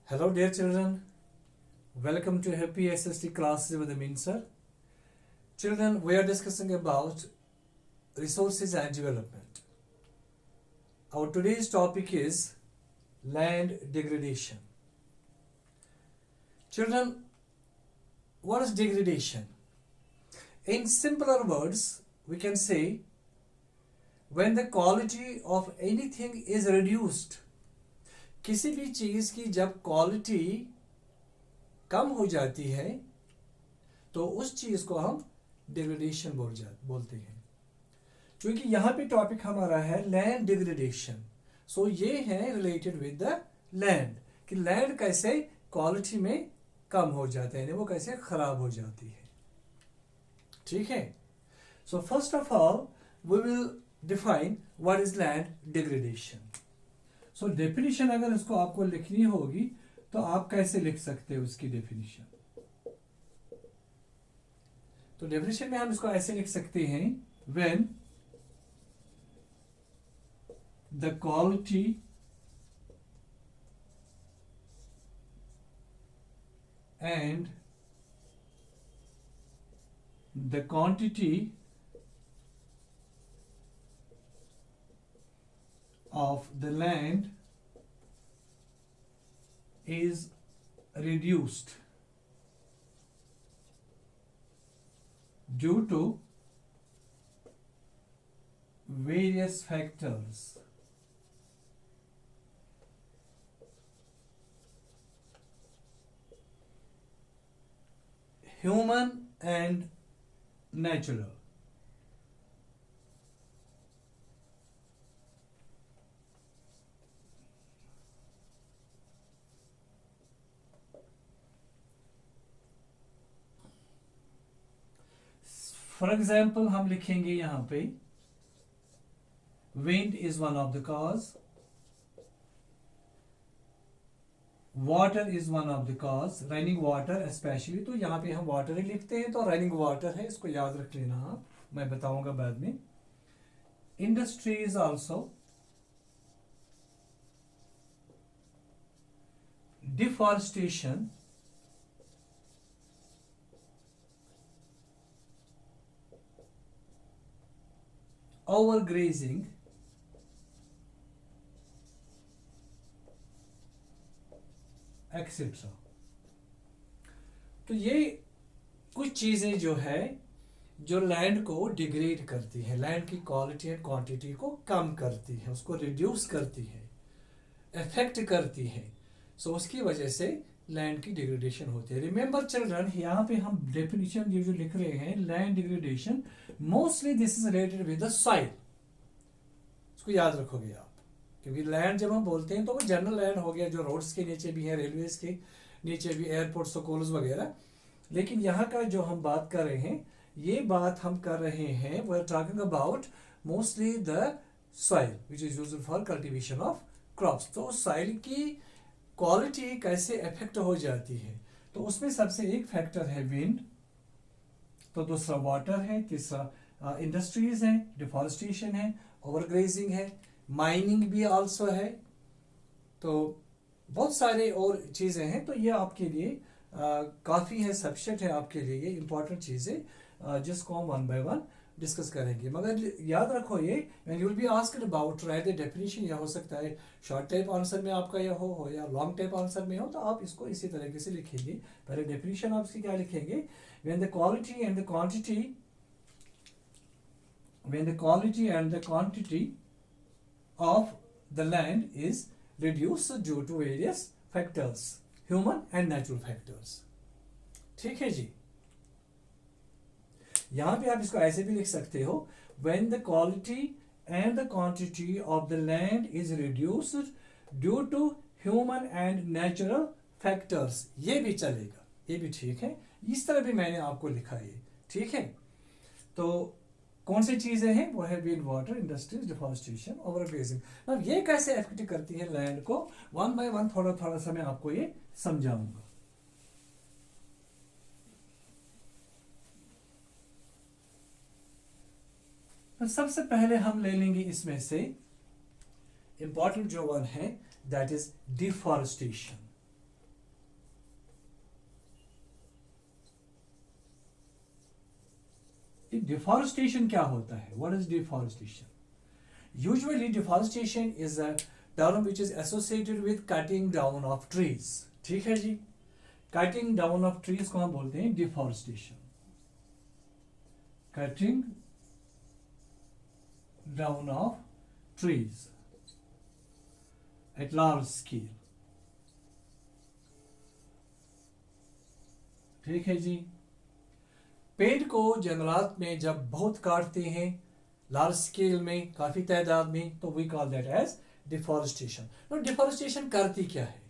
Hello, dear children. Welcome to Happy SST classes with Amin sir. Children, we are discussing about resources and development. Our today's topic is land degradation. Children, what is degradation? In simpler words, we can say when the quality of anything is reduced. किसी भी चीज़ की जब quality कम हो जाती है तो उस चीज़ को हम डिग्रेडेशन बोलते हैं. क्योंकि यहाँ पे टॉपिक हमारा है लैंड डिग्रेडेशन. सो ये है रिलेटेड विद द लैंड कि लैंड कैसे क्वालिटी में कम हो जाता है, वो कैसे खराब हो जाती है. ठीक है. So first of all we will define what is land degradation. So definition अगर इसको आपको लिखनी होगी तो आप कैसे लिख सकते हो उसकी डेफिनेशन. तो डेफिनेशन में हम इसको ऐसे लिख सकते हैं when the quality and the quantity of the land is reduced due to various factors. Human and natural. For example हम लिखेंगे यहां पे wind is one of the cause, water is one of the cause, running water specially. तो यहां पे हम water ही लिखते हैं तो रनिंग वाटर है, इसको याद रख लेना आप, मैं बताऊंगा बाद में. Industry is also, deforestation, overgrazing, etcetera. तो ये कुछ चीजें जो है जो लैंड को डिग्रेड करती है, लैंड की क्वालिटी एंड क्वांटिटी को कम करती है, उसको रिड्यूस करती है, इफेक्ट करती है. सो उसकी वजह से लैंड की डिग्रेडेशन होती है. रिमेंबर चिल्ड्रन, यहाँ पे हम डेफिनेशन ये जो लिख रहे हैं land degradation, mostly this is related with the soil. इसको याद रखोगे आप, क्योंकि लैंड जब हम बोलते हैं तो वो जनरल लैंड हो गया जो रोड्स के नीचे भी है, रेलवेज के नीचे भी, एयरपोर्ट, स्कूल्स वगैरह. लेकिन यहाँ का जो हम बात कर रहे हैं, ये बात हम कर रहे हैं, we are talking about mostly the soil which is used for cultivation of crops. तो सॉइल की क्वालिटी कैसे इफेक्ट हो जाती है, तो उसमें सबसे एक फैक्टर है विंड, तो दूसरा वाटर है, तीसरा इंडस्ट्रीज है, डिफॉरेस्टेशन है, ओवरग्रेजिंग है, माइनिंग भी आल्सो है. तो बहुत सारे और चीजें हैं. तो ये आपके लिए काफी है, सब्जेक्ट है आपके लिए, ये इंपॉर्टेंट चीजें जिसको हम वन बाय वन डिस्कस करेंगे. मगर याद रखो ये when you will be asked about right the definition, यह हो सकता है शॉर्ट टाइप आंसर में आपका यह हो या लॉन्ग टाइप आंसर में हो, तो आप इसको इसी तरीके से लिखेंगे. पहले डेफिनेशन आप इसकी क्या लिखेंगे, when the quality and the quantity, when the quality and the quantity of the land is reduced due to various factors, human and natural factors. ठीक है जी. यहां पे आप इसको ऐसे भी लिख सकते हो, when the quality and the quantity of the land is reduced due to human and natural factors. ये भी चलेगा, ये भी ठीक है. इस तरह भी मैंने आपको लिखा है, ठीक है. तो कौन सी चीजें हैं, वो है wind, water, industries, deforestation, overgrazing. अब ये कैसे इफेक्ट करती है लैंड को, वन बाय वन थोड़ा थोड़ा सा मैं आपको ये समझाऊंगा. तो सबसे पहले हम ले लेंगे इसमें से इंपॉर्टेंट जो वन है, दैट इज डिफॉरेस्टेशन. डिफॉरेस्टेशन क्या होता है? What is deforestation? Usually deforestation is a term which is associated with cutting down of trees. ठीक है जी, कटिंग डाउन ऑफ ट्रीज को हम बोलते हैं deforestation. Cutting down of trees eight large scale. ठीक है जी. पेड़ को जंगलात में जब बहुत काटते हैं लार्ज स्केल में, काफी तादाद में, तो we call that as deforestation. तो डिफॉरेस्टेशन करती क्या है?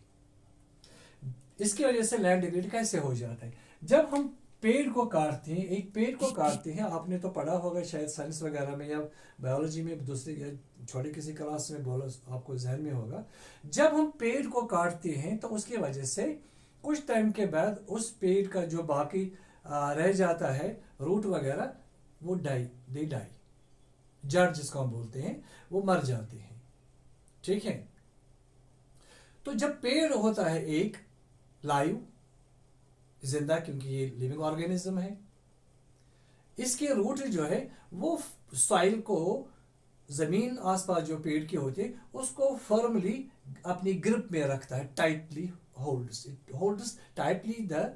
इसकी वजह से लैंड डिग्रेड कैसे हो जाता है? जब हम पेड़ को काटते हैं, एक पेड़ को काटते हैं, आपने तो पढ़ा होगा शायद साइंस वगैरह में या बायोलॉजी में, दूसरी या छोटी किसी क्लास में बोलो, आपको जहन में होगा. जब हम पेड़ को काटते हैं तो उसकी वजह से कुछ टाइम के बाद उस पेड़ का जो बाकी रह जाता है रूट वगैरह, वो दे डाई, जड़ जिसको हम बोलते हैं, वो मर जाते हैं. ठीक है. तो जब पेड़ होता है एक लाइव, जिंदा, क्योंकि ये लिविंग ऑर्गेनिज्म है, इसके रूट जो है वो सॉइल को, जमीन आसपास जो पेड़ की होती है उसको फर्मली अपनी ग्रिप में रखता है, tightly holds tightly the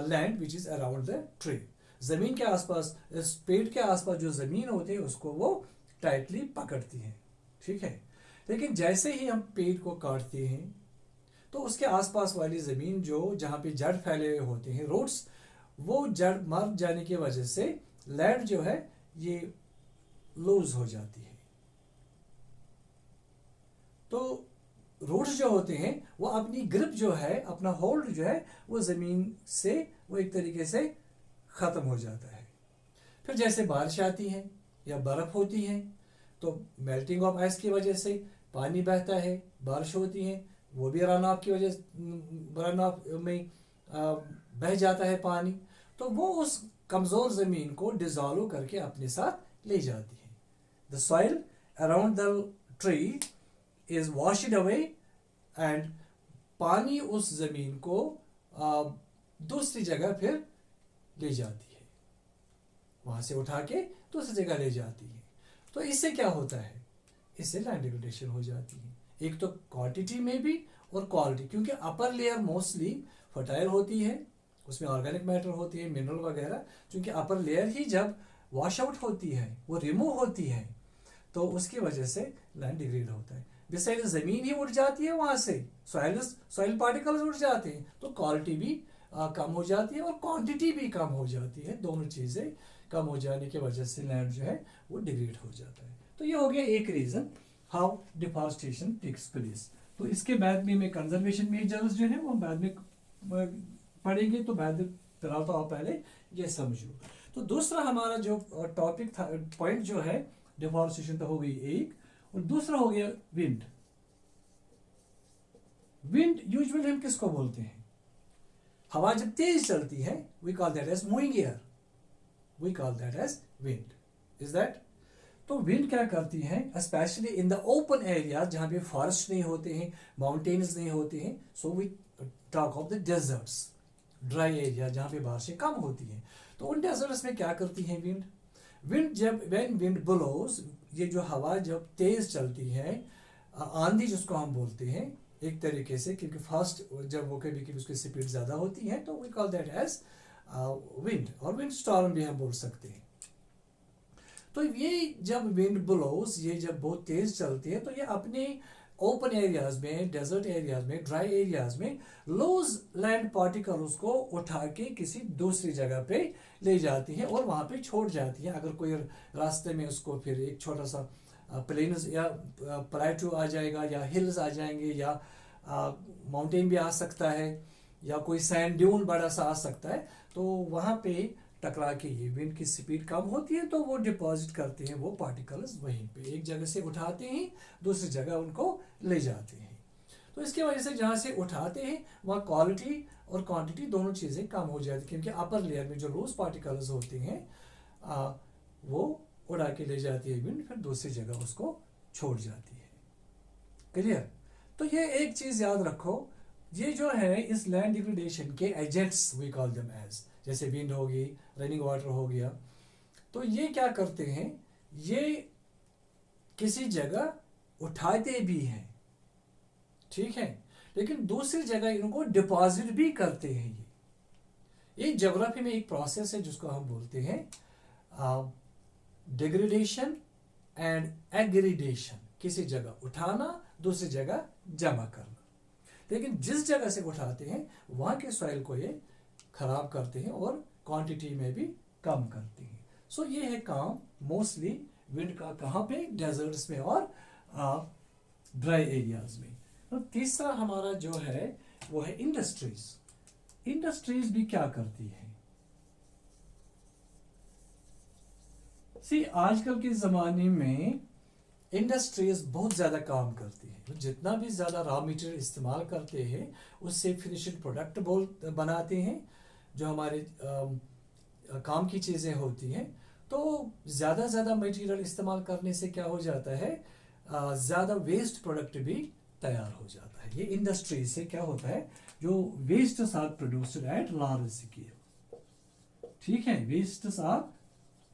land which is around the tree. जमीन के आसपास, इस पेड़ के आसपास जो जमीन होती है उसको वो टाइटली पकड़ती है. ठीक है. लेकिन जैसे ही हम पेड़ को काटते हैं तो उसके आसपास वाली जमीन जो, जहां पे जड़ फैले हुए होते हैं, रूट्स, वो जड़ मर जाने की वजह से लैंड जो है ये लूज हो जाती है. तो रूट्स जो होते हैं वो अपनी ग्रिप जो है, अपना होल्ड जो है, वो जमीन से वो एक तरीके से खत्म हो जाता है. फिर जैसे बारिश आती है या बर्फ होती है तो मेल्टिंग ऑफ आइस की वजह से पानी बहता है, बारिश होती है, वो भी रन ऑफ की वजह, रन ऑफ में बह जाता है पानी, तो वो उस कमजोर जमीन को डिसॉल्व करके अपने साथ ले जाती है. The soil around the tree is washed away and पानी उस जमीन को दूसरी जगह फिर ले जाती है, वहां से उठा के दूसरी जगह ले जाती है. तो इससे क्या होता है? इससे लैंड डिग्रेडेशन हो जाती है, एक तो क्वांटिटी में भी और क्वालिटी, क्योंकि अपर लेयर मोस्टली फर्टाइल होती है, उसमें ऑर्गेनिक मैटर होती है, मिनरल वगैरह. क्योंकि अपर लेयर ही जब वॉश आउट होती है, वो रिमूव होती है, तो उसकी वजह से लैंड डिग्रेड होता है. बिसाइड जमीन ही उड़ जाती है, वहां से सॉइल पार्टिकल्स उड़ जाते हैं, तो क्वालिटी भी कम हो जाती है और क्वांटिटी भी कम हो जाती है. दोनों चीजें कम हो जाने की वजह से लैंड जो है वो डिग्रेड हो जाता है. तो ये हो गया एक reason how deforestation takes place. तो इसके बाद में मैं कंजर्वेशन मेजर्स जो है वो बाद में पढ़ेंगे, तो बाद में फिलहाल तो आप पहले ये समझो. तो दूसरा हमारा जो टॉपिक था, पॉइंट जो है, डिफॉरेस्टेशन तो हो गई एक, और दूसरा हो गया विंड. विंड यूजुअली हम किसको बोलते हैं? हवा जब तेज चलती है, we call that as moving air, we call that as wind. Is that? तो विंड क्या करती है, especially in the open area जहां पे फॉरेस्ट नहीं होते हैं, माउंटेन्स नहीं होते हैं, so we talk of the deserts, dry area जहां पे बारिशें कम होती हैं. तो उन डेजर्ट्स में क्या करती है विंड? विंड जब व्हेन विंड ब्लोज, ये जो हवा जब तेज चलती है, आंधी जिसको हम बोलते हैं एक तरीके से, क्योंकि फास्ट जब वो कभी कभी उसकी स्पीड ज्यादा होती है, तो we call that as wind, और विंड स्टॉर्म भी हम बोल सकते हैं. तो ये जब विंड ब्लोज, ये जब बहुत तेज चलती है, तो ये अपने ओपन एरियाज में, डेजर्ट एरियाज में, ड्राई एरियाज में लूज लैंड पार्टिकल्स को उठा के किसी दूसरी जगह पे ले जाती है और वहां पे छोड़ जाती है. अगर कोई रास्ते में उसको फिर एक छोटा सा प्लेन्स या प्लेटू आ जाएगा, या हिल्स आ जाएंगे, या माउंटेन भी आ सकता है, या कोई सैंड ड्यून बड़ा सा आ सकता है, तो वहां पे टकरा के ये विंड की स्पीड कम होती है, तो वो डिपॉजिट करते हैं वो पार्टिकल्स वहीं पे, एक जगह से उठाते हैं दूसरी जगह उनको ले जाते हैं. तो इसकी वजह से जहाँ से उठाते हैं वहाँ क्वालिटी और क्वांटिटी दोनों चीज़ें कम हो जाती है, क्योंकि अपर लेयर में जो लूज पार्टिकल्स होते हैं वो उड़ा के ले जाती है विंड, फिर दूसरी जगह उसको छोड़ जाती है. क्लियर? तो ये एक चीज़ याद रखो, ये जो है इस लैंड डिग्रेडेशन के agents we call them as, जैसे विंड होगी, रेनिंग वाटर हो गया, तो ये क्या करते हैं, ये किसी जगह उठाते भी हैं, ठीक है, लेकिन दूसरी जगह इनको डिपॉजिट भी करते हैं। ये ज्योग्राफी में एक प्रोसेस है जिसको हम बोलते हैं डिग्रेडेशन एंड एग्रीडेशन। किसी जगह उठाना, दूसरी जगह जमा करना। लेकिन जिस जगह से उठाते हैं वहां के सॉइल को ये खराब करते हैं और क्वांटिटी में भी कम करते हैं। सो ये है काम मोस्टली विंड का, कहाँ पे, डेजर्ट्स में और ड्राई एरियाज में। तो तीसरा हमारा जो है वो है इंडस्ट्रीज। इंडस्ट्रीज भी क्या करती है? सी आजकल के जमाने में इंडस्ट्रीज बहुत ज़्यादा काम करती है। जितना भी ज़्यादा रॉ मटेरियल इस्तेमाल करते हैं उससे फिनिश्ड प्रोडक्ट बनाते हैं, जो हमारे काम की चीज़ें होती हैं। तो ज़्यादा मटेरियल इस्तेमाल करने से क्या हो जाता है, ज़्यादा वेस्ट प्रोडक्ट भी तैयार हो जाता है। ये इंडस्ट्री से क्या होता है, जो waste are produced at large scale, ठीक है, waste are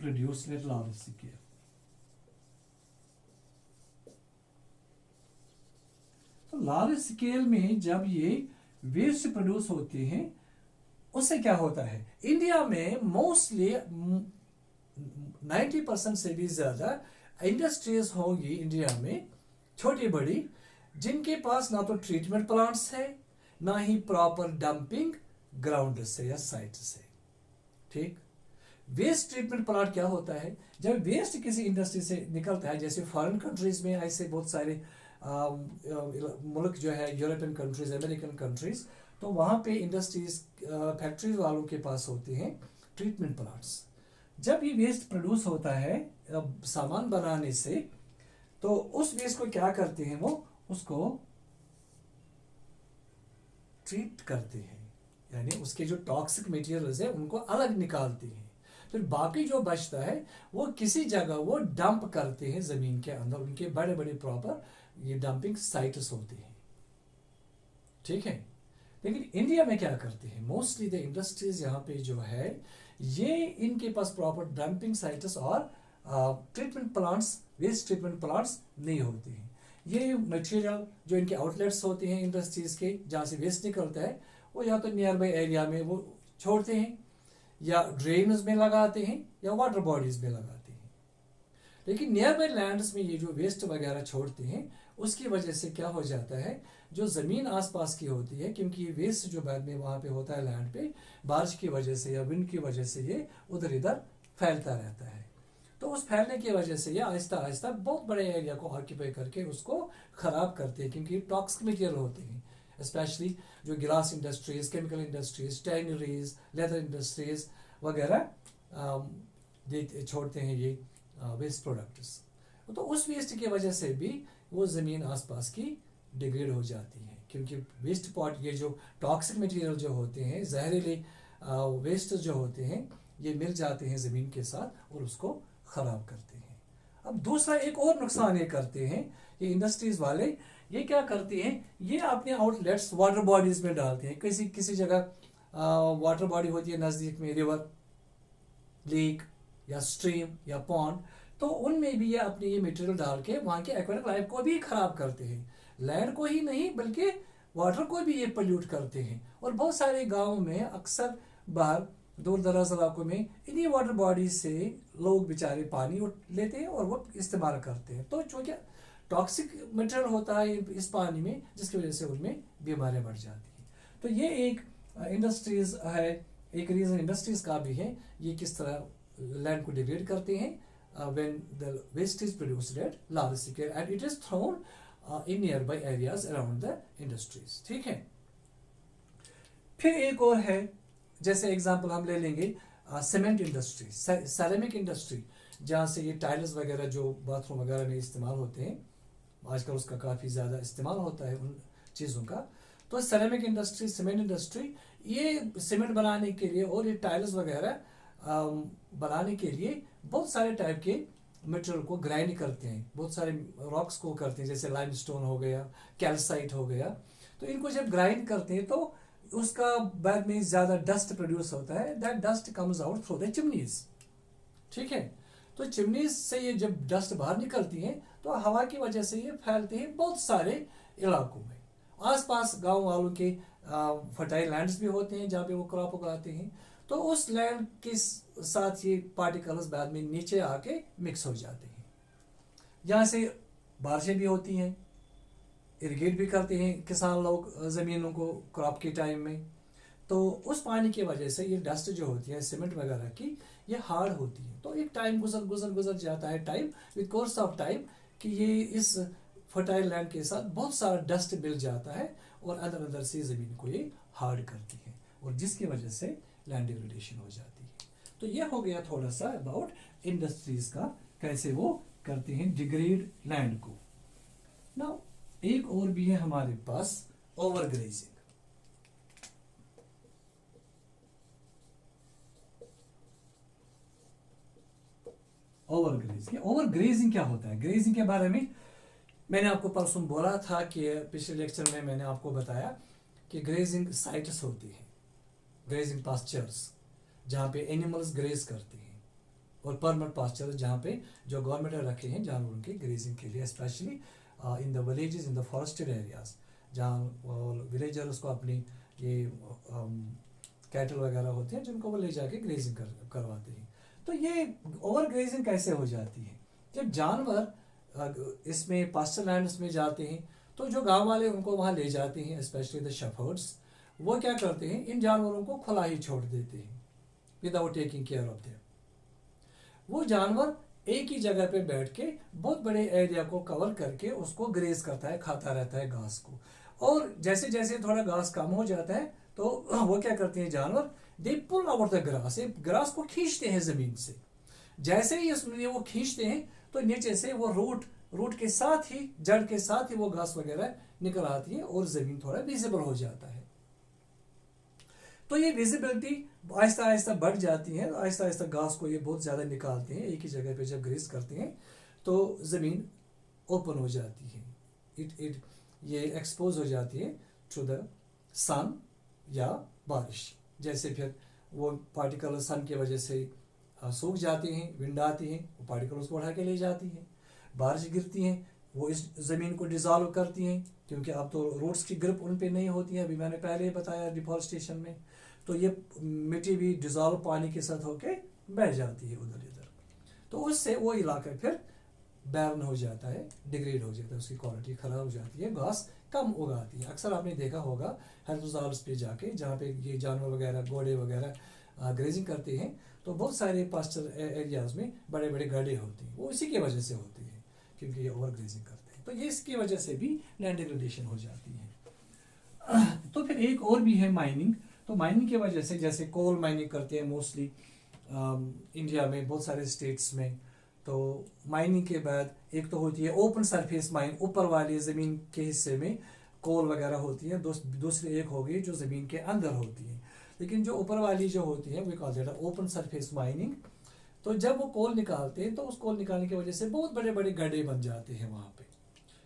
produced at large scale. तो लार्ज स्केल में जब ये वेस्ट प्रोड्यूस होते हैं उससे क्या होता है, इंडिया में मोस्टली 90% से भी ज्यादा इंडस्ट्रीज होगी इंडिया में, छोटी बड़ी, जिनके पास ना तो ट्रीटमेंट प्लांट्स है, ना ही प्रॉपर डंपिंग ग्राउंड से या साइट से, ठीक। वेस्ट ट्रीटमेंट प्लांट क्या होता है, जब वेस्ट किसी इंडस्ट्री से निकलता है, जैसे फॉरेन कंट्रीज में ऐसे बहुत सारे मुल्क जो है, यूरोपियन कंट्रीज, अमेरिकन कंट्रीज, तो वहाँ पे इंडस्ट्रीज, फैक्ट्रीज वालों के पास होते हैं ट्रीटमेंट प्लांट्स। जब ये वेस्ट प्रोड्यूस होता है सामान बनाने से, तो उस वेस्ट को क्या करते हैं, वो उसको ट्रीट करते हैं, यानी उसके जो टॉक्सिक मटेरियल्स है उनको अलग निकालते हैं। फिर बाकी जो बचता है वो किसी जगह वो डंप करते हैं जमीन के अंदर, उनके बड़े बड़े प्रॉपर ये डंपिंग साइट्स होते हैं, ठीक है। लेकिन इंडिया में क्या करते हैं, मोस्टली द इंडस्ट्रीज यहाँ पे जो है, ये इनके पास प्रॉपर डंपिंग साइट्स और treatment plants, waste treatment plants नहीं होते हैं। ये मटेरियल जो इनके आउटलेट्स होते हैं इंडस्ट्रीज के, जहाँ से वेस्ट निकलता है, वो या तो नियर बाई एरिया में वो छोड़ते हैं, या ड्रेन्स में लगाते हैं, या वाटर बॉडीज में लगाते हैं। लेकिन नियर बाई लैंड्स में ये जो वेस्ट वगैरह छोड़ते हैं, उसकी वजह से क्या हो जाता है, जो ज़मीन आसपास की होती है, क्योंकि ये वेस्ट जो बाद में वहाँ पे होता है लैंड पे, बारिश की वजह से या विंड की वजह से ये उधर इधर फैलता रहता है। तो उस फैलने की वजह से ये आहिस्ता आहिस्ता बहुत बड़े एरिया को ऑक्यूपाई करके उसको ख़राब करते हैं, क्योंकि टॉक्सिक मटेरियल होते हैं, स्पेशली जो glass industries, chemical industries, tanneries, leather industries वगैरह छोड़ते हैं ये वेस्ट प्रोडक्ट्स। तो उस वेस्ट की वजह से भी वो ज़मीन आसपास की डिग्रेड हो जाती है, क्योंकि वेस्ट पॉट, ये जो टॉक्सिक मटेरियल जो होते हैं, जहरीले वेस्ट जो होते हैं, ये मिल जाते हैं ज़मीन के साथ और उसको ख़राब करते हैं। अब दूसरा एक और नुकसान ये करते हैं, ये इंडस्ट्रीज वाले ये क्या करते हैं, ये अपने आउटलेट्स वाटर बॉडीज में डालते हैं। किसी जगह वाटर बॉडी होती है नज़दीक में, रिवर, लेक या स्ट्रीम या पॉन्ड, तो उनमें भी ये अपने ये मटेरियल डाल के वहाँ के एक्वाटिक लाइफ को भी ख़राब करते हैं। लैंड को ही नहीं बल्कि वाटर को भी ये पोल्यूट करते हैं। और बहुत सारे गाँव में अक्सर बाहर दूर दराज इलाकों में इन्हीं वाटर बॉडी से लोग बेचारे पानी लेते हैं और वो इस्तेमाल करते हैं। तो चूँकि टॉक्सिक मटेरियल होता है इस पानी में, जिसकी वजह से उनमें बीमारियां बढ़ जाती हैं। तो ये एक इंडस्ट्रीज है, एक रीज़न इंडस्ट्रीज का भी है, ये किस तरह लैंड को डिग्रेड करते हैं when the waste is produced at large scale and it is thrown in nearby areas around the industries, ठीक है। फिर एक और है, जैसे एग्जांपल हम ले लेंगे सीमेंट इंडस्ट्री, सेरेमिक इंडस्ट्री, जहाँ से ये टाइल्स वगैरह जो बाथरूम वगैरह में इस्तेमाल होते हैं, आजकल उसका काफ़ी ज़्यादा इस्तेमाल होता है उन चीज़ों का। तो सेरेमिक इंडस्ट्री, सीमेंट इंडस्ट्री, ये सीमेंट बनाने के लिए और ये टाइल्स वगैरह बनाने के लिए बहुत सारे टाइप के मटेरियल को ग्राइंड करते हैं, बहुत सारे रॉक्स को करते हैं, जैसे लाइमस्टोन हो गया, कैल्साइट हो गया। तो इनको जब ग्राइंड करते हैं तो उसका बाद में ज़्यादा डस्ट प्रोड्यूस होता है, that dust comes out through the chimneys, ठीक है। तो चिमनी से ये जब डस्ट बाहर निकलती है तो हवा की वजह से ये फैलती है बहुत सारे इलाकों में। आसपास गांव वालों के फर्टाइल लैंड्स भी होते हैं जहाँ पे वो क्रॉप उगाते हैं। तो उस लैंड के साथ ये पार्टिकल्स बाद में नीचे आके मिक्स हो जाते हैं। यहाँ से बारिशें भी होती हैं, इरिगेट भी करते हैं किसान लोग ज़मीनों को क्रॉप के टाइम में। तो उस पानी की वजह से ये डस्ट जो होती है सीमेंट वगैरह की, ये हार्ड होती है। तो एक टाइम गुजर जाता है, time with course of time, कि ये इस फर्टाइल लैंड के साथ बहुत सारा डस्ट मिल जाता है और अंदर अंदर से ज़मीन को ये हार्ड करती है, और जिसकी वजह से लैंड डिग्रेडेशन हो जाती है। तो ये हो गया थोड़ा सा अबाउट इंडस्ट्रीज का, कैसे वो करते हैं डिग्रेड लैंड को। नाउ एक और भी है हमारे पास, ओवरग्रेजिंग। ओवरग्रेजिंग क्या होता है? ग्रेजिंग के बारे में मैंने आपको परसों बोला था कि पिछले लेक्चर में मैंने आपको बताया कि ग्रेजिंग साइट्स होती है, ग्रेजिंग पास्चर्स, जहाँ पे एनिमल्स ग्रेज करते हैं, और परमानेंट पास्चर्स जहाँ पे जो गवर्नमेंट ने रखे हैं जानवरों की ग्रेजिंग के लिए, specially in the villages, in the forested areas, जहाँ विलेजर्स को अपनी ये कैटल वगैरह होते हैं जिनको वो ले जाके ग्रेजिंग करवाते हैं। तो ये ओवर ग्रेजिंग कैसे हो जाती है? जब जानवर इसमें पास्चर लैंड्स में जाते हैं तो जो गांव वाले उनको वहाँ ले जाते हैं, स्पेशली द शेफर्ड्स, वो क्या करते हैं, इन जानवरों को खुला ही छोड़ देते हैं without taking care of them. वो जानवर एक ही जगह पे बैठ के बहुत बड़े एरिया को कवर करके उसको ग्रेज करता है, खाता रहता है घास को। और जैसे जैसे थोड़ा घास कम हो जाता है तो वो क्या करते हैं जानवर, they pull out the grass, grass को खींचते हैं जमीन से। जैसे ही उसमें वो खींचते हैं तो नीचे से वो रूट के साथ ही, जड़ के साथ ही वो घास वगैरह निकल आती है और जमीन थोड़ा विजिबल हो जाता है। तो ये विजिबिलिटी आहिस्ता आहिस्ता बढ़ जाती है, आहिस्ता आहिस्ता घास को ये बहुत ज़्यादा निकालते हैं। एक ही जगह पे जब ग्रेज करते हैं तो ज़मीन ओपन हो जाती है, ये एक्सपोज हो जाती है टू द सन या बारिश। जैसे फिर वो पार्टिकल सन की वजह से सूख जाते हैं, विंड आती है, वो पार्टिकल्स को उठा के ले जाती है। बारिश गिरती है, वो इस ज़मीन को डिज़ोल्व करती हैं, क्योंकि अब तो रूट्स की ग्रिप उन पे नहीं होती है। अभी मैंने पहले ही बताया डिफॉरेस्टेशन में, तो ये मिट्टी भी डिज़ोल्व पानी के साथ होके बह जाती है उधर इधर। तो उससे वो इलाका फिर बैरन हो जाता है, डिग्रेड हो जाता है, उसकी क्वालिटी ख़राब हो जाती है, घास कम उगाती है। अक्सर आपने देखा होगा हेल्थ रिजॉर्व्स पे जाके, जहाँ पे ये जानवर वगैरह, घोड़े वगैरह ग्रेजिंग करते हैं, तो बहुत सारे पास्चर एरियाज में बड़े बड़े गड्ढे होते हैं। वो इसी की वजह से होती है, क्योंकि ये ओवर ग्रेजिंग करते हैं। तो ये इसकी वजह से भी लैंड डिग्रेडेशन हो जाती है। तो फिर एक और भी है माइनिंग। तो माइनिंग की वजह से, जैसे कोल माइनिंग करते हैं मोस्टली इंडिया में बहुत सारे स्टेट्स में। तो माइनिंग के बाद एक तो होती है ओपन सरफेस माइन, ऊपर वाली ज़मीन के हिस्से में कोल वगैरह होती है। दूसरी एक होगी जो ज़मीन के अंदर होती है, लेकिन जो ऊपर वाली जो होती है we call that open surface mining. तो जब वो कोल निकालते हैं तो उस कोल निकालने की वजह से बहुत बड़े बड़े गड्ढे बन जाते हैं वहाँ पे।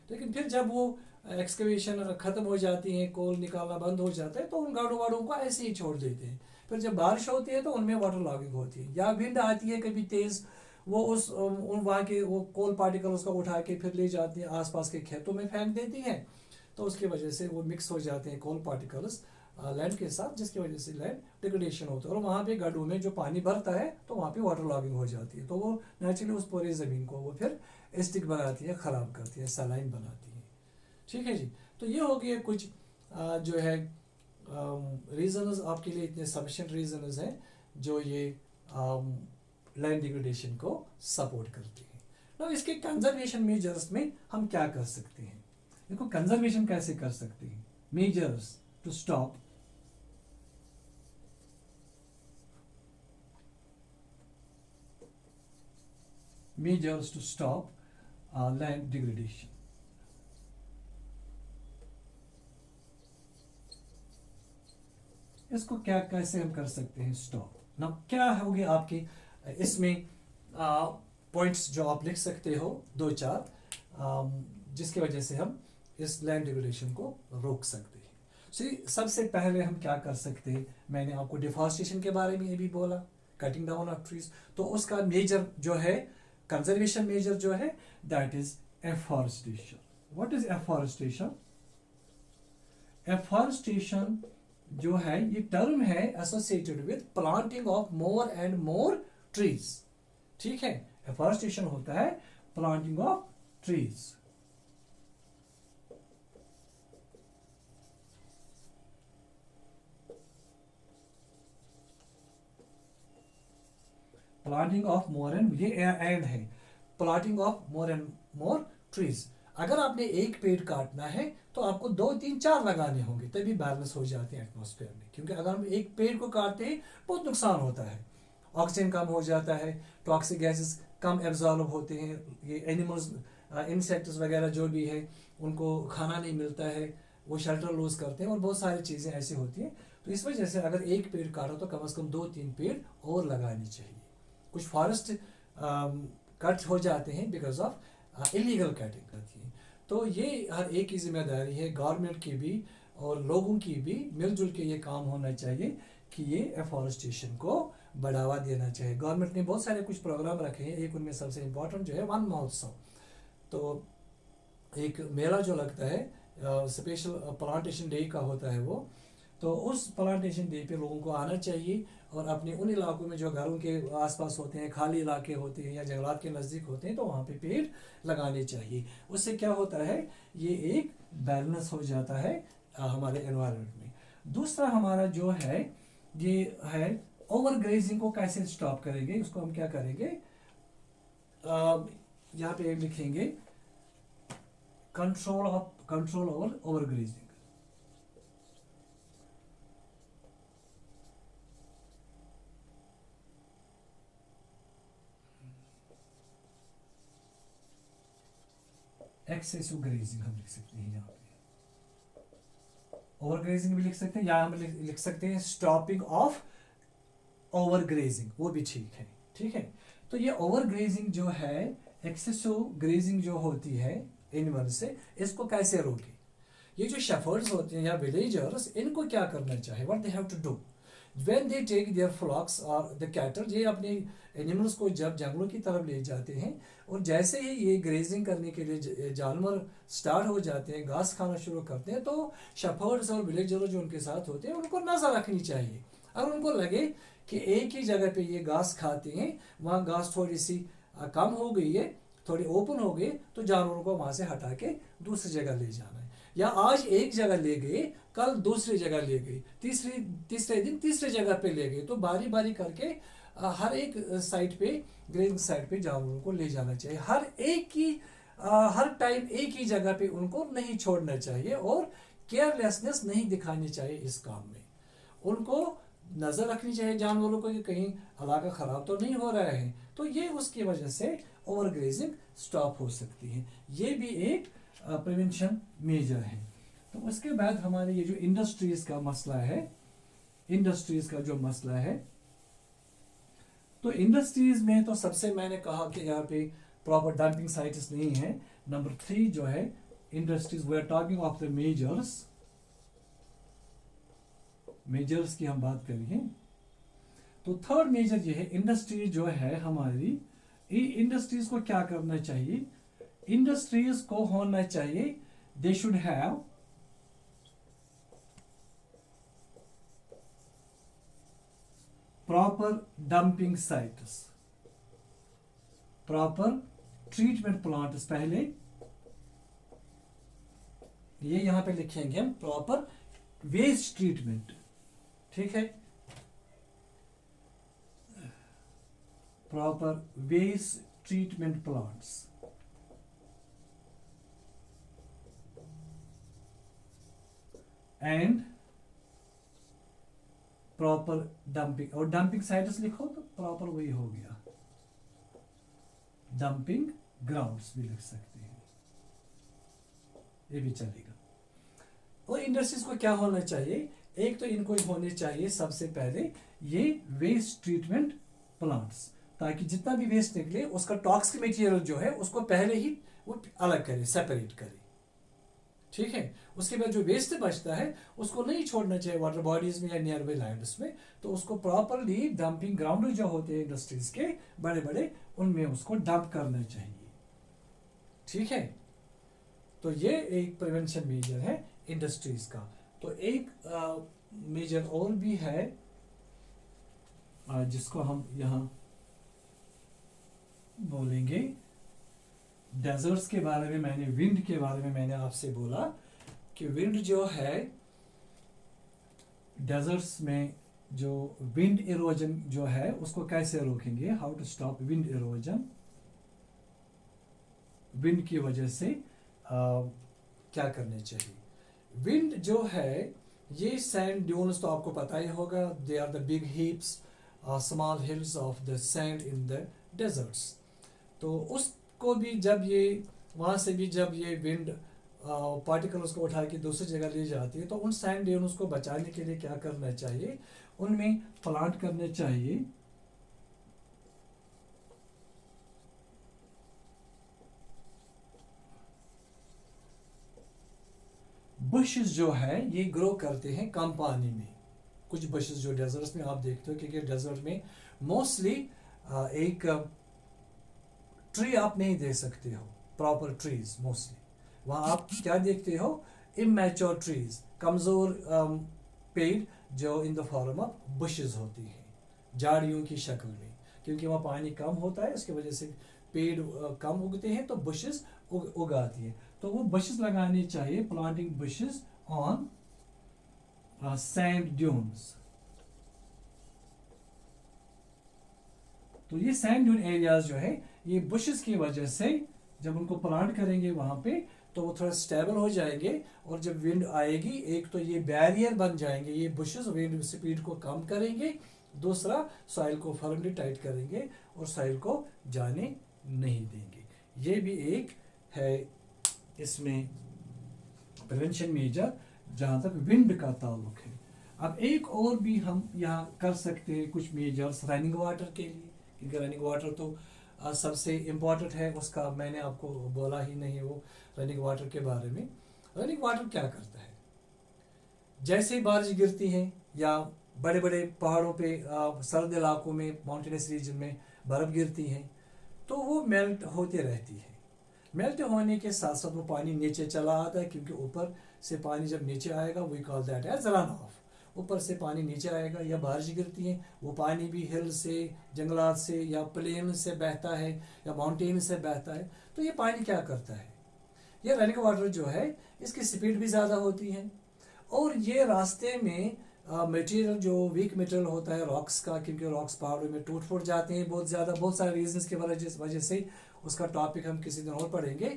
लेकिन फिर जब वो एक्सकवेशन ख़त्म हो जाती है, कोल निकालना बंद हो जाता है, तो उन गाड़ों वाड़ों को ऐसे ही छोड़ देते हैं। फिर जब बारिश होती है तो उनमें वाटर लॉगिंग होती है, या विंड आती है कभी तेज़, वो उन वहाँ के वो कोल पार्टिकल उसको उठा के फिर ले जाती है, आसपास के खेतों में फेंक देती हैं। तो उसकी वजह से वो मिक्स हो जाते हैं कोल पार्टिकल्स लैंड के साथ, जिसकी वजह से लैंड डिग्रेडेशन होता है। और वहाँ पे गड्ढों में जो पानी भरता है तो वहाँ पे वाटर लॉगिंग हो जाती है, तो वो नेचुरली उस पूरी ज़मीन को वो फिर एसिडिक बनाती है, ख़राब करती है, सलाइन बनाती है। ठीक है जी। तो ये हो गया कुछ जो है रीजंस आपके लिए, इतने सफिशिएंट रीजंस हैं जो ये लैंड डिग्रेडेशन को सपोर्ट करते हैं। तो इसके कंजर्वेशन मेजर्स में हम क्या कर सकते हैं? देखो कंजर्वेशन कैसे कर सकते हैं। Measures to stop land degradation. इसको क्या कैसे हम कर सकते हैं स्टॉप? ना क्या होगी आपकी इसमें पॉइंट्स जो आप लिख सकते हो 2-4, जिसकी वजह से हम इस लैंड डिग्रेडेशन को रोक सकते हैं। सबसे पहले हम क्या कर सकते हैं, मैंने आपको डिफॉरेस्टेशन के बारे में ये भी बोला कटिंग डाउन ऑफ ट्रीज। तो उसका मेजर जो है कंजर्वेशन मेजर जो है that is afforestation. What is afforestation? Afforestation जो है ये टर्म है associated with planting of more and more trees. ठीक है, एफॉरेस्टेशन होता है planting of trees. Planting of more and, ये एंड है, planting of more and more trees. अगर आपने एक पेड़ काटना है तो आपको 2 3 4 लगाने होंगे, तभी बैलेंस हो जाते हैं एटमॉस्फेयर में। क्योंकि अगर हम एक पेड़ को काटते हैं बहुत नुकसान होता है, ऑक्सीजन कम हो जाता है, टॉक्सिक गैसेस कम एब्जॉर्ब होते हैं, ये एनिमल्स इंसेक्ट्स वगैरह जो भी है उनको खाना नहीं मिलता है, वो शेल्टर लूज करते हैं और बहुत सारी चीज़ें ऐसी होती हैं। तो इस वजह से अगर एक पेड़ काटो तो कम से कम 2 3 पेड़ और लगाने चाहिए। कुछ फॉरेस्ट कट हो जाते हैं बिकॉज ऑफ इलीगल कटिंग करती है। तो ये हर एक की जिम्मेदारी है, गवर्नमेंट की भी और लोगों की भी मिलजुल के ये काम होना चाहिए कि ये एफॉरेस्टेशन को बढ़ावा देना चाहिए। गवर्नमेंट ने बहुत सारे कुछ प्रोग्राम रखे हैं, एक उनमें सबसे इम्पोर्टेंट जो है वन महोत्सव। तो एक मेला जो लगता है स्पेशल प्लांटेशन डे का होता है वो, तो उस प्लांटेशन डे पे लोगों को आना चाहिए और अपने उन इलाकों में जो घरों के आसपास होते हैं, खाली इलाके होते हैं या जंगलात के नज़दीक होते हैं, तो वहाँ पे पेड़ लगाने चाहिए। उससे क्या होता है, ये एक बैलेंस हो जाता है हमारे एनवायरनमेंट में। दूसरा हमारा जो है ये है ओवर ग्रेजिंग को कैसे स्टॉप करेंगे। उसको हम क्या करेंगे, यहाँ पे लिखेंगे control over over grazing. Excessive grazing हम लिख सकते हैं, यहाँ पे ओवर ग्रेजिंग भी लिख सकते हैं, या हम लिख सकते हैं स्टॉपिंग ऑफ ओवर ग्रेजिंग, वो भी ठीक है। ठीक है, तो ये ओवर ग्रेजिंग जो है, एक्सेसिव ग्रेजिंग जो होती है एनिमल से, इसको कैसे रोके। ये जो शेफर्ड्स होते हैं या विलेजर्स, इनको क्या करना चाहिए, what they have to do when they take their flocks और द कैटल। ये अपने एनिमल्स को जब जंगलों की तरफ ले जाते हैं और जैसे ही ये ग्रेजिंग करने के लिए जानवर स्टार्ट हो जाते हैं, घास खाना शुरू करते हैं, तो शेफर्ड्स और विलेजर्स जो उनके साथ होते हैं उनको नजर रखनी चाहिए। अगर उनको लगे कि एक ही जगह पे ये घास खाते हैं, वहाँ घास थोड़ी सी कम हो गई है, थोड़ी ओपन हो गई, तो जानवरों को वहाँ से हटा के दूसरी जगह ले जाना है। या आज एक जगह ले गए, कल दूसरी जगह ले गई, तीसरे दिन तीसरे जगह पे ले गए, तो बारी बारी करके हर एक साइड पे, ग्रेजिंग साइड पे जानवरों को ले जाना चाहिए। हर टाइम एक ही जगह पे उनको नहीं छोड़ना चाहिए और केयरलेसनेस नहीं दिखानी चाहिए इस काम में। उनको नजर रखनी चाहिए जानवरों को कि कहीं इलाका खराब तो नहीं हो रहा है, तो ये उसकी वजह से ओवर ग्रेजिंग स्टॉप हो सकती है। ये भी एक प्रिवेंशन मेजर है। तो उसके बाद हमारे ये जो इंडस्ट्रीज का मसला है, इंडस्ट्रीज का जो मसला है, तो इंडस्ट्रीज में तो सबसे मैंने कहा कि यहाँ पे प्रॉपर डंपिंग साइट्स नहीं है। नंबर 3 जो है industries, we are talking of the measures की हम बात करेंगे। तो थर्ड मेजर ये है, इंडस्ट्री जो है हमारी, इंडस्ट्रीज को क्या करना चाहिए, इंडस्ट्रीज को होना चाहिए, they should have proper dumping sites, proper treatment plants. पहले ये यहां पे लिखेंगे हम प्रॉपर वेस्ट ट्रीटमेंट। ठीक है, proper waste treatment plants and proper dumping, और डंपिंग साइट्स लिखो तो प्रॉपर वही हो गया, डंपिंग ग्राउंड्स भी लिख सकते हैं, ये भी चलेगा। और इंडस्ट्रीज को क्या होना चाहिए, एक तो इनको होने चाहिए सबसे पहले ये वेस्ट ट्रीटमेंट प्लांट्स, ताकि जितना भी वेस्ट निकले उसका टॉक्सिक मटेरियल जो है उसको पहले ही वो अलग करे, सेपरेट करे। ठीक है। उसके बाद जो वेस्ट बचता है उसको नहीं छोड़ना चाहिए वाटर बॉडीज में या नियर बाई लैंड्स में, तो उसको प्रॉपरली डंपिंग ग्राउंड जो होते हैं इंडस्ट्रीज के बड़े बड़े, उनमें उसको डंप करना चाहिए, ठीक है। तो ये एक प्रिवेंशन मेजर है इंडस्ट्रीज का। तो एक मेजर और भी है जिसको हम यहाँ बोलेंगे डेजर्ट्स के बारे में। मैंने विंड के बारे में मैंने आपसे बोला कि विंड जो है डेजर्ट्स में, जो विंड इरोजन जो है उसको कैसे रोकेंगे, how to stop wind erosion. Wind की वजह से क्या करने चाहिए। विंड जो है ये सैंड ड्यून्स तो आपको पता ही होगा, they are the big heaps small hills of the sand in the deserts. तो उसको भी जब ये वहाँ से भी जब ये विंड पार्टिकल्स को उठा के दूसरी जगह ले जाती है, तो उन सैंड ड्यून्स को बचाने के लिए क्या करना चाहिए, उनमें प्लांट करने चाहिए बुशेस जो है ये ग्रो करते हैं कम पानी में। कुछ बुशेस जो डेजर्ट्स में आप देखते हो, क्योंकि डेजर्ट में मोस्टली एक ट्री आप नहीं दे सकते हो, प्रॉपर ट्रीज मोस्टली। वहां आप क्या देखते हो, इमैच्योर ट्रीज, कमजोर पेड़ जो in the form of bushes होती है, झाड़ियों की शक्ल में। क्योंकि वहाँ पानी कम होता है, उसकी वजह से पेड़ कम उगते हैं, तो बुशेस उगाती है। तो वो बुशेस लगाने चाहिए, planting bushes on sand dunes. तो ये सैंड ड्यून एरियाज जो है ये बुशेस की वजह से जब उनको प्लांट करेंगे वहां पे, तो वो थोड़ा स्टेबल हो जाएंगे, और जब विंड आएगी एक तो ये बैरियर बन जाएंगे, ये बुशेस विंड स्पीड को कम करेंगे, दूसरा सॉइल को फर्मली टाइट करेंगे और सॉइल को जाने नहीं देंगे। ये भी एक है इसमें प्रिवेंशन मेजर जहां तक विंड का ताल्लुक है। अब एक और भी हम यहाँ कर सकते हैं कुछ मेजर्स रनिंग वाटर के लिए, क्योंकि रनिंग वाटर तो सबसे इम्पोर्टेंट है, उसका मैंने आपको बोला ही नहीं वो रनिंग वाटर के बारे में। रनिंग वाटर क्या करता है, जैसे ही बारिश गिरती है या बड़े बड़े पहाड़ों पे सर्द इलाकों में माउंटेनस रीजन में बर्फ गिरती है, तो वो मेल्ट होती रहती है। मेल्ट होने के साथ साथ वो पानी नीचे चला आता है, क्योंकि ऊपर से पानी जब नीचे आएगा we call that as run off. ऊपर से पानी नीचे आएगा या बारिश गिरती है, वो पानी भी हिल से, जंगलात से या प्लेन से बहता है या माउंटेन से बहता है। तो ये पानी क्या करता है, ये रनिंग वाटर जो है इसकी स्पीड भी ज़्यादा होती है, और ये रास्ते में मटेरियल जो वीक मटेरियल होता है रॉक्स का, क्योंकि रॉक्स पहाड़ों में टूट फूट जाते हैं बहुत ज़्यादा, बहुत सारे रीजंस की वजह से, उसका टॉपिक हम किसी दिन और पढ़ेंगे।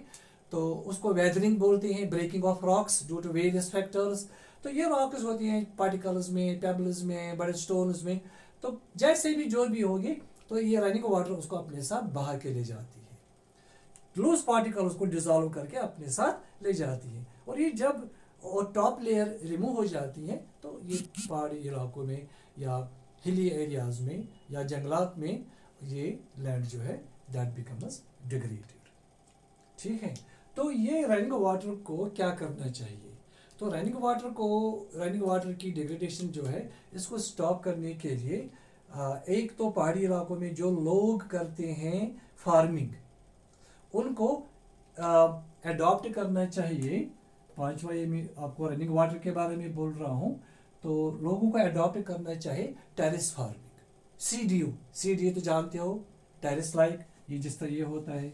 तो उसको वेदरिंग बोलते हैं, breaking of rocks due to various factors. तो ये रॉक्स होती हैं पार्टिकल्स में, पेबल्स में, बड़े स्टोन्स में। तो जैसे भी जो भी होगी, तो ये रनिंग वाटर उसको अपने साथ बहा के ले जाती है, लूज पार्टिकल उसको डिजोल्व करके अपने साथ ले जाती है। और ये जब और टॉप लेयर रिमूव हो जाती है, तो ये पहाड़ी इलाकों में या हिली एरियाज में या जंगलात में ये लैंड जो है दैट बिकम्स डिग्रेडेड, ठीक है। तो ये रनिंग वाटर को क्या करना चाहिए, तो रनिंग वाटर की डिग्रेडेशन जो है इसको स्टॉप करने के लिए एक तो पहाड़ी इलाकों में जो लोग करते हैं फार्मिंग, उनको अडॉप्ट करना चाहिए। पांचवा ये मैं आपको रनिंग वाटर के बारे में बोल रहा हूँ, तो लोगों को अडॉप्ट करना चाहिए टेरेस फार्मिंग। सीडीयू तो जानते हो, टेरेस लाइक, ये जिस तरह ये होता है,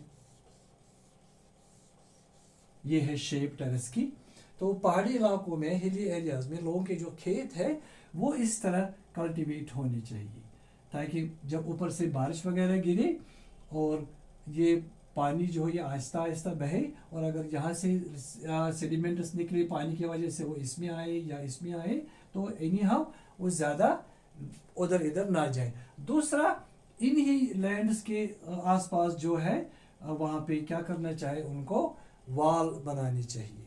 ये है शेप टेरेस की। तो पहाड़ी इलाकों में, हिली एरियाज में लोगों के जो खेत है वो इस तरह कल्टीवेट होने चाहिए, ताकि जब ऊपर से बारिश वगैरह गिरे और ये पानी जो है ये आहिस्ता आहिस्ता बहे, और अगर यहाँ से सेडिमेंट्स निकले पानी की वजह से वो इसमें आए या इसमें आए, तो एनी हाउ वो ज़्यादा उधर इधर ना जाए। दूसरा, इन्हीं लैंड्स के आसपास जो है वहाँ पे क्या करना चाहिए, उनको वॉल बनानी चाहिए,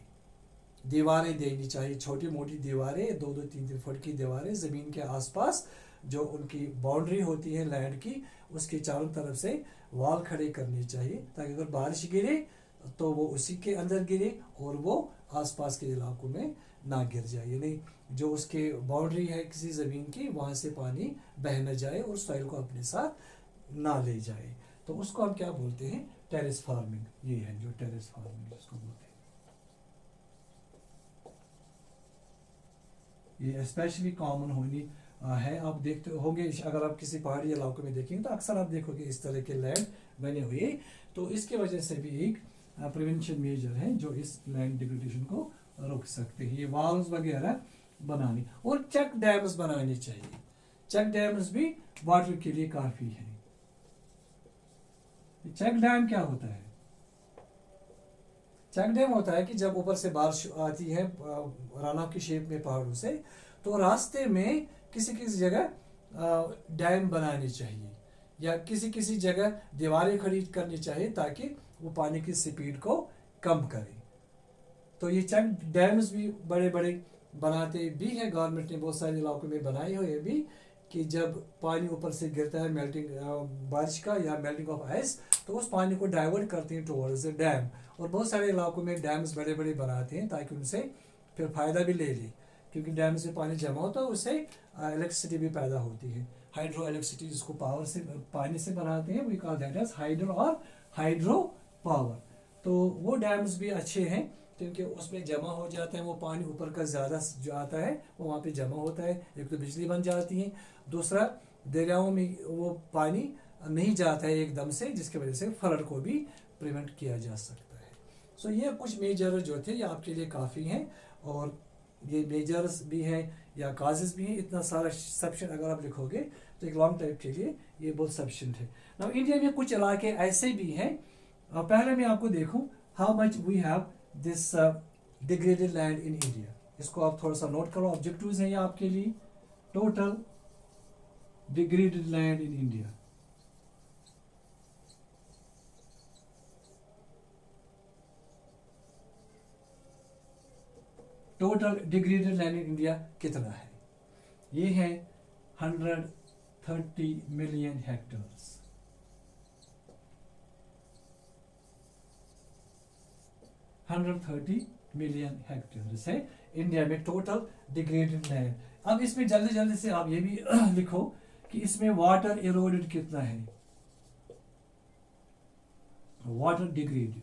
दीवारें देनी चाहिए, छोटी मोटी दीवारें, 2-2, 3-3 फुट की दीवारें ज़मीन के आसपास जो उनकी बाउंड्री होती है लैंड की, उसके चारों तरफ से वॉल खड़े करने चाहिए, ताकि अगर बारिश गिरे तो वो उसी के अंदर गिरे और वो आसपास के इलाकों में ना गिर जाए, यानी जो उसके बाउंड्री है किसी ज़मीन की, वहाँ से पानी बह न जाए और सॉइल को अपने साथ ना ले जाए। तो उसको हम क्या बोलते हैं, टेरेस फार्मिंग। ये है जो टेरेस फार्मिंग उसको बोलते हैं। ये स्पेशली कॉमन होनी है। आप देखते होंगे अगर आप किसी पहाड़ी इलाकों में देखेंगे तो अक्सर आप देखोगे इस तरह के लैंड बने हुए। तो इसके वजह से भी एक प्रिवेंशन मेजर है जो इस लैंड डिग्रेडेशन को रोक सकते हैं। ये वॉल्स वगैरह बनानी और चेक डैम्स बनाने चाहिए। चेक डैम्स भी वाटर के लिए काफी है। चेक डैम क्या होता है? चेक डैम होता है कि जब ऊपर से बारिश आती है रन ऑफ की शेप में पहाड़ों से, तो रास्ते में किसी किसी जगह डैम बनानी चाहिए या किसी किसी जगह दीवारें खड़ी करनी चाहिए ताकि वो पानी की स्पीड को कम करे। तो ये चेक डैम्स भी बड़े बड़े बनाते भी है, गवर्नमेंट ने बहुत सारे इलाकों में बनाए हुए भी, कि जब पानी ऊपर से गिरता है मेल्टिंग बारिश का या मेल्टिंग ऑफ आइस, तो उस पानी को डाइवर्ट करते हैं टुवर्ड्स द डैम। और बहुत सारे इलाकों में डैम्स बड़े बड़े बनाते हैं ताकि उनसे फिर फ़ायदा भी ले लें, क्योंकि डैम से पानी जमा होता है उससे इलेक्ट्रिसिटी भी पैदा होती है। हाइड्रो इलेक्ट्रिसिटी जिसको पावर से पानी से बनाते हैं, we call that as hydro और हाइड्रो पावर। तो वो डैम्स भी अच्छे हैं क्योंकि उसमें जमा हो जाता है वो पानी, ऊपर का ज़्यादा जो आता है वो वहाँ पे जमा होता है। एक तो बिजली बन जाती है, दूसरा दरियाओं में वो पानी नहीं जाता है एकदम से, जिसकी वजह से फ्लड को भी प्रिवेंट किया जा सकता है। सो ये कुछ मेजर जो थे ये आपके लिए काफ़ी हैं, और ये मेजर्स भी हैं या काजेस भी हैं। इतना सारा सफिशेंट अगर आप लिखोगे तो एक लॉन्ग टाइप के लिए ये बहुत सफिशेंट है। नाउ इंडिया में कुछ इलाके ऐसे भी हैं, पहले मैं आपको देखूं how much we have this degraded land in India. इसको आप थोड़ा सा नोट करो, ऑब्जेक्टिव्स हैं ये आपके लिए। Total degraded land in India, total degraded land in India कितना है? ये है 130 मिलियन हेक्टेयर्स। 130 मिलियन हेक्टेयर्स है इंडिया में टोटल डिग्रेडेड लैंड। अब इसमें जल्दी जल्दी से आप ये भी लिखो कि इसमें वाटर इरोडेड कितना है। वाटर डिग्रेडेड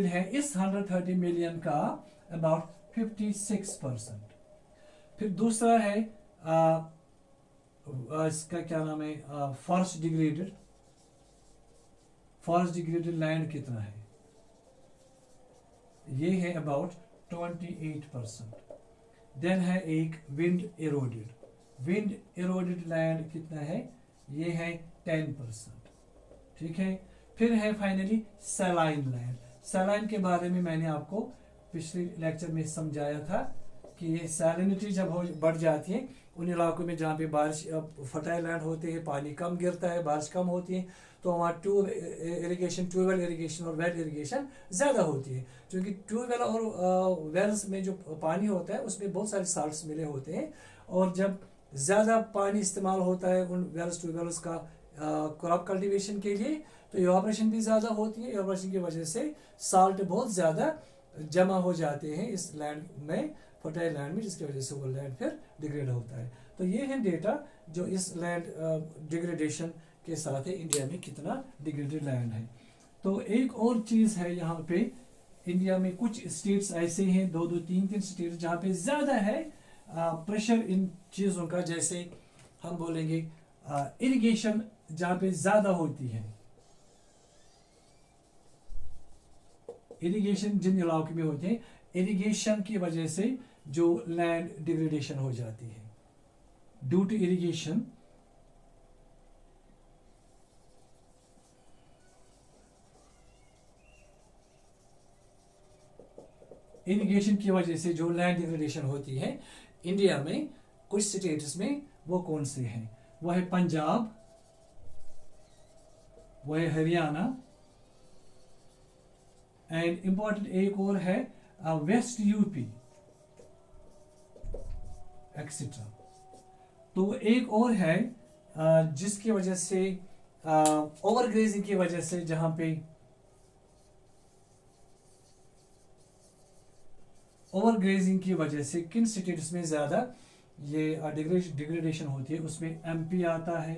है इस 130 मिलियन का अबाउट 56%। फिर दूसरा है इसका क्या नाम है, फॉरेस्ट डिग्रेडेड लैंड कितना है? ये है अबाउट 28%। देन है एक विंड इरोडेड लैंड कितना है? ये है 10%। ठीक है। फिर है फाइनली सैलाइन लैंड। सैलाइन के बारे में मैंने आपको पिछले लेक्चर में समझाया था कि ये सैलिनिटी जब बढ़ जाती है उन इलाकों में जहाँ पे बारिश फर्टाइल लैंड होते हैं, पानी कम गिरता है, बारिश कम होती है, तो वहाँ ट्यूबवेल इरिगेशन और वेल इरिगेशन ज़्यादा होती है। क्योंकि ट्यूबवेल और वेल्स में जो पानी होता है उसमें बहुत सारे साल्ट्स मिले होते हैं, और जब ज़्यादा पानी इस्तेमाल होता है उन वेल्स ट्यूबवेल्स का क्रॉप कल्टीवेशन के लिए, तो इवापोरेशन भी ज़्यादा होती है। इवापोरेशन की वजह से साल्ट बहुत ज़्यादा जमा हो जाते हैं इस लैंड में, फर्टाइल लैंड में, जिसकी वजह से वो लैंड फिर डिग्रेड होता है। तो ये है डेटा जो इस लैंड डिग्रेडेशन के साथ है इंडिया में कितना डिग्रेडेड लैंड है। तो एक और चीज़ है यहाँ पे, इंडिया में कुछ स्टेट्स ऐसे हैं, 2-3 स्टेट्स जहाँ पे ज़्यादा है प्रेशर इन चीज़ों का। जैसे हम बोलेंगे इरिगेशन जहाँ पे ज़्यादा होती है, इरिगेशन जिन इलाकों में होते हैं, इरिगेशन की वजह से जो लैंड डिग्रेडेशन हो जाती है ड्यू टू इरिगेशन, इरिगेशन की वजह से जो लैंड डिग्रेडेशन होती है इंडिया में कुछ स्टेट्स में, वो कौन से हैं? वो है पंजाब, वो है हरियाणा, एंड इंपॉर्टेंट एक और है वेस्ट यूपी एक्सेट्रा। तो एक और है जिसकी वजह से ओवर ग्रेजिंग की वजह से, जहां पे ओवर ग्रेजिंग की वजह से किन स्टेट्स में ज़्यादा ये डिग्रेडेशन होती है, उसमें एमपी आता है,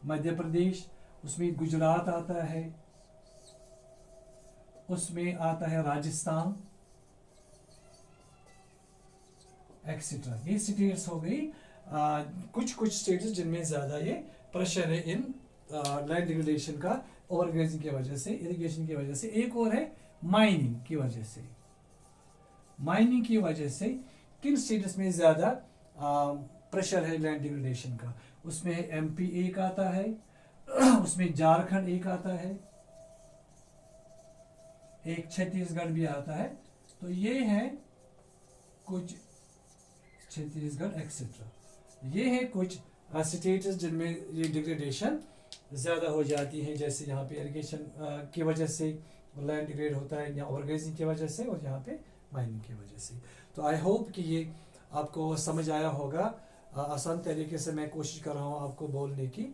मध्य प्रदेश, उसमें गुजरात आता है, उसमें आता है राजस्थान एक्सेट्रा। ये स्टेट्स हो गई कुछ कुछ स्टेट्स जिनमें ज़्यादा ये प्रेशर है इन लैंड डिग्रेडेशन का, ओवर ग्रेजिंग की वजह से, इरिगेशन की वजह से। एक और है माइनिंग की वजह से। माइनिंग की वजह से किन स्टेट्स में ज़्यादा प्रेशर है लैंड डिग्रेडेशन का, उसमें एमपी एक आता है, उसमें झारखंड एक आता है, एक छत्तीसगढ़ भी आता है। तो ये है कुछ छत्तीसगढ़ एक्सेट्रा, ये है कुछ स्टेट्स जिनमें ये डिग्रेडेशन ज़्यादा हो जाती है, जैसे यहाँ पे इरिगेशन की वजह से लैंड डिग्रेड होता है, या ओवरग्रेजिंग की वजह से, और यहाँ पे माइनिंग की वजह से। तो आई होप कि ये आपको समझ आया होगा। आसान तरीके से मैं कोशिश कर रहा हूँ आपको बोलने की,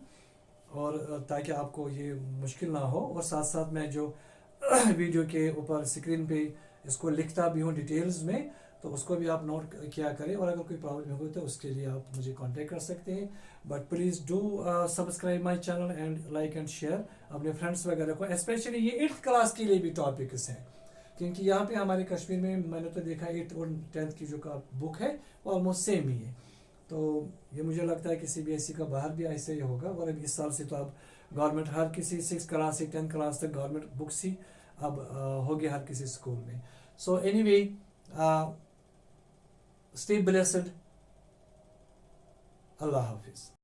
और ताकि आपको ये मुश्किल ना हो। और साथ साथ मैं जो वीडियो के ऊपर स्क्रीन पे इसको लिखता भी हूँ डिटेल्स में, तो उसको भी आप नोट किया करें, और अगर कोई प्रॉब्लम हो तो उसके लिए आप मुझे कांटेक्ट कर सकते हैं। But please do subscribe my channel and like and share अपने फ्रेंड्स वगैरह को। स्पेशली ये 8th क्लास के लिए भी टॉपिक्स हैं, क्योंकि यहाँ पे हमारे कश्मीर में मैंने तो देखा 8th और 10th की जो का बुक है वो ऑलमोस्ट सेम ही है। तो ये मुझे लगता है कि सीबीएसई का बाहर भी ऐसे ही होगा। और अब इस साल से तो अब गवर्नमेंट हर किसी 6th क्लास से 10th क्लास तक गवर्नमेंट बुक्स ही अब होगी हर किसी स्कूल में। So anyway, stay blessed. अल्लाह हाफिज़।